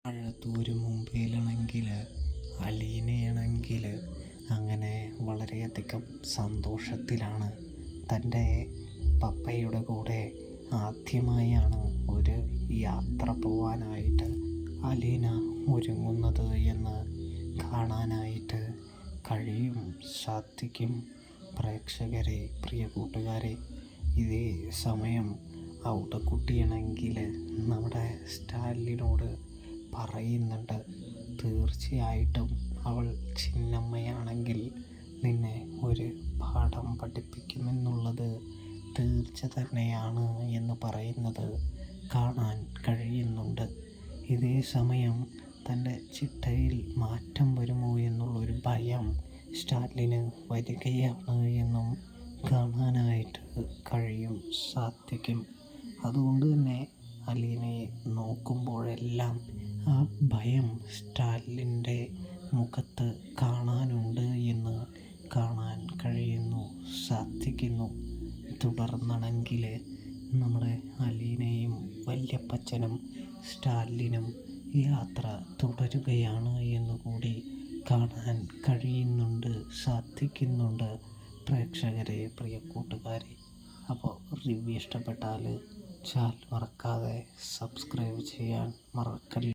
ആഴത്തൂര് മുംബൈയിലാണെങ്കിൽ അലീനയാണെങ്കിൽ അങ്ങനെ വളരെയധികം സന്തോഷത്തിലാണ്. തൻ്റെ പപ്പയുടെ കൂടെ ആദ്യമായാണ് ഒരു യാത്ര പോവാനായിട്ട് അലീന ഒരുങ്ങുന്നത് എന്ന് കാണാനായിട്ട് കഴിയും. സാധിക്കും. പ്രേക്ഷകരെ, പ്രിയ കൂട്ടുകാരെ, ഇതേ സമയം ഔട്ടക്കുട്ടിയാണെങ്കിൽ നമ്മുടെ സ്റ്റാലിനോട് പറയുന്നുണ്ട്, തീർച്ചയായിട്ടും അവൾ ചിന്നമ്മയാണെങ്കിൽ നിന്നെ ഒരു പാഠം പഠിപ്പിക്കുമെന്നുള്ളത് തീർച്ച തന്നെയാണ് എന്ന് പറയുന്നത് കാണാൻ കഴിയുന്നുണ്ട്. ഇതേ സമയം തൻ്റെ ചിട്ടയിൽ മാറ്റം വരുമോ എന്നുള്ളൊരു ഭയം സ്റ്റാലിന് വരികയാണ് എന്നും കാണാനായിട്ട് കഴിയും. സാധിക്കും. അതുകൊണ്ട് തന്നെ അലീനയെ നോക്കുമ്പോഴെല്ലാം ആ ഭയം സ്റ്റാലിൻ്റെ മുഖത്ത് കാണാനുണ്ട് എന്ന് കാണാൻ കഴിയുന്നു. സാധിക്കുന്നു. തുടർന്നാണെങ്കിൽ നമ്മുടെ അലീനയും വല്യപ്പച്ചനും സ്റ്റാലിനും യാത്ര തുടരുകയാണ് എന്നുകൂടി കാണാൻ കഴിയുന്നുണ്ട്. സാധിക്കുന്നുണ്ട്. പ്രേക്ഷകരെ, പ്രിയ കൂട്ടുകാരെ, അപ്പോൾ റിവ്യൂ ഇഷ്ടപ്പെട്ടാൽ ചാനൽ മറക്കാതെ സബ്സ്ക്രൈബ് ചെയ്യാൻ മറക്കല്ല.